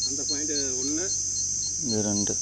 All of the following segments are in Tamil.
அந்த பாயிண்ட் 1 2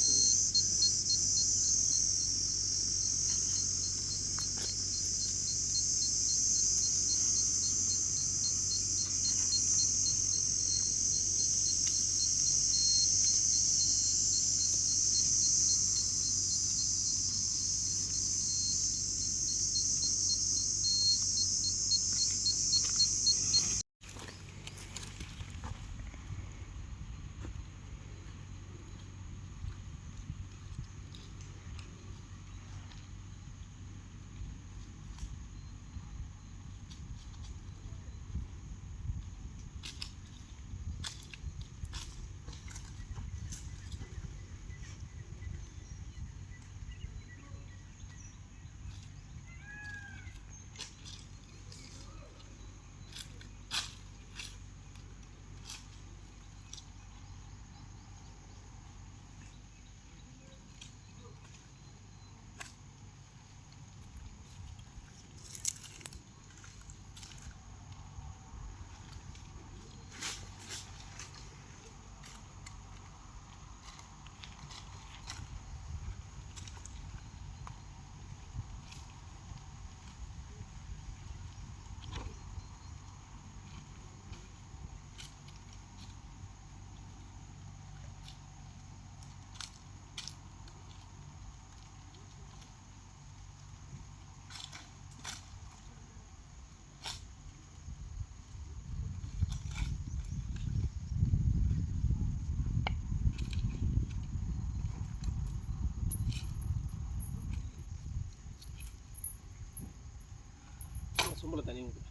சொம்பல தண்ணி ஊற்று.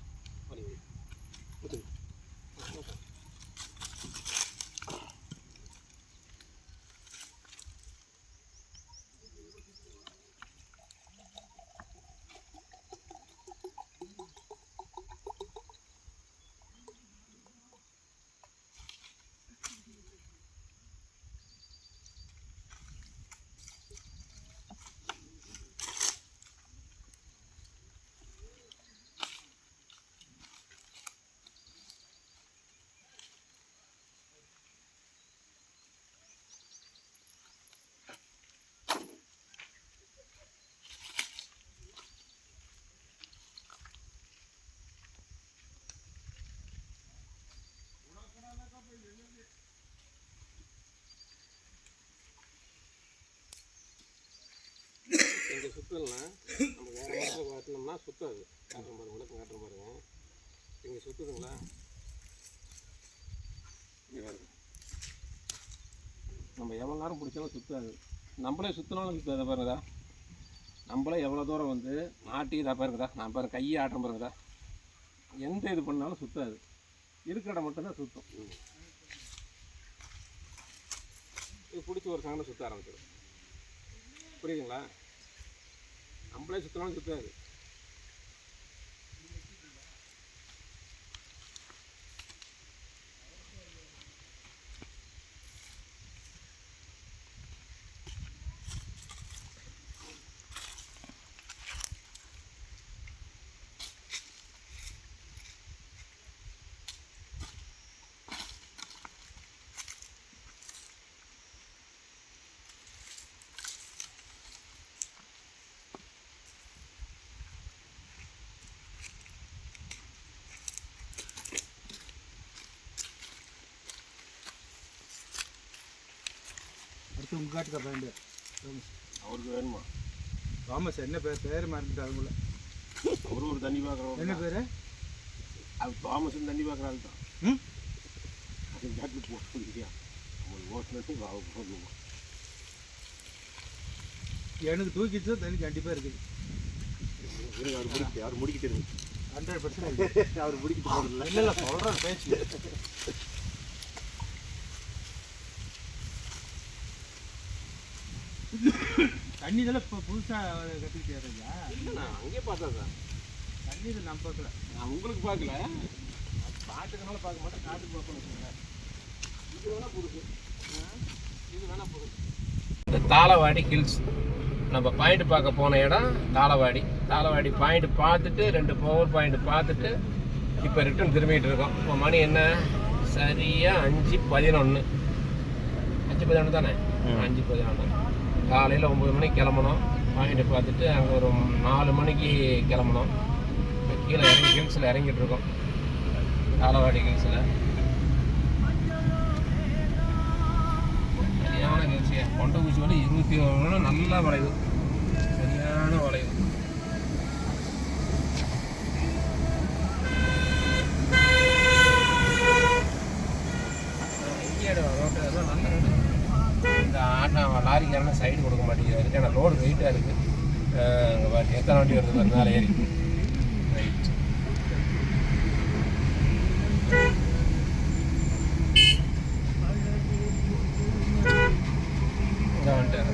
இங்கே சுற்றலாம் நம்ம வேறு இடத்துல காட்டினோம்னா சுற்றாது. காட்டுற பாருங்க, விளக்கம் காட்டுற பாருங்க. இங்கே சுற்றுதுங்களா? நம்ம எவ்வளோ நேரம் பிடிச்சாலும் சுற்றாது. நம்மளே சுற்றினாலும் சுற்றாத பாருங்கதா. நம்மளே எவ்வளோ தூரம் வந்து மாட்டி இதாக பாருங்கதா. நான் பாருங்க கையை ஆட்டம் பாருங்கதா. எந்த இது பண்ணாலும் சுற்றாது. இருக்கிற இடம் மட்டும்தான் சுற்றும். இது பிடிச்சி ஒரு சங்கடம் சுற்ற ஆரம்பிச்சிடும். புரியுதுங்களா? நம்மளே சுற்றினாலும் சுற்றாது. அடுத்து உங்கள் காட்டுக்கா பேண்டு அவருக்கு வேணுமா? தாமஸ் என்ன பேர் மறந்துட்டு அதுக்குள்ள அவரும் ஒரு தண்ணி பார்க்குறோம். என்ன பேர்? அது தாமஸ் தண்ணி பார்க்குற ஆள் தான். அது காட்டு போட்டியா அவங்களுக்கு ஓட்டுனது எனக்கு தூக்கிட்டு தண்ணி கண்டிப்பாக இருக்குது. அவர் முடிக்கிட்டு 100% அவர் முடிக்கிட்டு போகிறதில்ல. இல்லை இல்லை சொல்கிறேன் பேச்சு. தண்ணி இதெல்லாம் இப்போ புதுசாக கட்டிக்கிட்டேயா? இல்லைண்ணா, அங்கேயே பார்த்தா தான் தண்ணி இது நான் பார்க்கல. நான் உங்களுக்கு பார்க்கல, பாட்டுக்கனால பார்க்க மாட்டேன். காட்டுக்கு பார்ப்பேன். இது வேணா புதுசு, இது வேணா புதுசு. இந்த தாளவாடி ஹில்ஸ் நம்ம பாயிண்ட் பார்க்க போன இடம் தாளவாடி பாயிண்ட் பார்த்துட்டு 2 பவர் பாயிண்ட் பார்த்துட்டு இப்போ ரிட்டர்ன் திரும்பிகிட்டு இருக்கோம். இப்போ மணி என்ன? சரியாக 5:11. 5:11 தானே, 5:11 காலையில் 9 மணிக்கு கிளம்பணும். பாயிண்ட்டை பார்த்துட்டு அங்கே ஒரு 4 மணிக்கு கிளம்பணும். கீழே இறங்கி ஹில்ஸில் இறங்கிட்டு இருக்கோம், தாளவாடி ஹில்ஸில். சரியான ஹில்ஸு, கொண்ட ஊசி வலி 27 நல்லா வளைவு, சரியான வளைவு. இந்த லாரிக்காரன சைடு கொடுக்க மாட்டேங்கிறாரு, ஏன்னா ரோடு வெயிட்டாக இருக்குது. அங்கே பாரு எத்தனை வண்டி வருது பாரு மேலே ஏறி. ரைட், இங்கே வந்துட்டார்.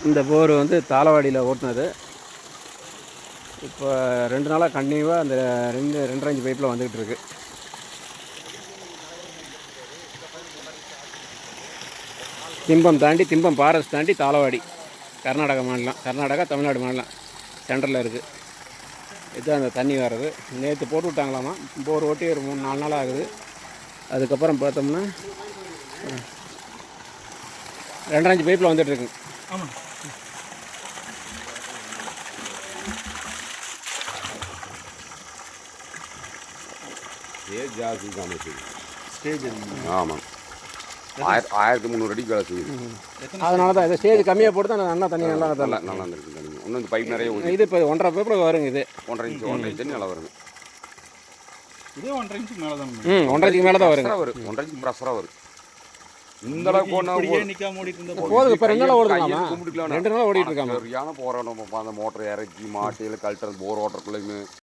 இந்த போர் வந்து தாளவாடியில் ஓட்டினது. இப்போ 2 நாளாக கண்டினியூவாக அந்த 2.5 இன்ச் பைப்பில் வந்துக்கிட்டு இருக்கு. திம்பம் தாண்டி, திம்பம் ஃபாரஸ்ட் தாண்டி தாளவாடி, கர்நாடகா மாநிலம், கர்நாடகா தமிழ்நாடு மாநிலம் சென்டரில் இருக்குது. இதுதான் அந்த தண்ணி வர்றது. நேற்று போட்டு விட்டாங்களாமா, போர் ஓட்டி ஒரு 3-4 நாள் ஆகுது. அதுக்கப்புறம் பார்த்தோம்னா 2.5 இன்ச் பைப்பில் வந்துட்டுருக்கு. ஆமாம், ஸ்டேஜ் ஜாஸ்தி காமிச்சு. ஸ்டேஜ் ஆமாம், 1300 அடி வேலை செய்யுது. அதனால தான் இந்த ஸ்டேஜ் கம்மியாக போட்டு தான் நல்லா தண்ணி நல்லா நல்லா நல்லா இருந்திருக்கு தண்ணி. இன்னும் இந்த பைப் நிறைய ஊற்றி இது இப்போ 1.5 பைப்பில் வருங்க. இது 1.5 இன்ச் நல்லா வருங்க. இதே 1.5 இன்ச்சுக்கு மேலே தான் 1.5 இன்ச்சுக்கு மேலே தான் வருங்க. வரும் 1.5 இன்ச் ப்ரெஷராக வரும். இந்த அளவுக்கு இப்படியே நிற்காம ஓடிட்டு இருந்த போதும். இப்போ 2 நாள் ஓடுதுமா, கும்பிட்டுக்கலாம். 2 நாள் ஓடிட்டு இருக்காங்க. சரியான போராட்டம். அந்த மோட்டரை இறக்கி மாட்டையில் கழட்டுறது, போர் ஓட்டுறக்குள்ளேயுமே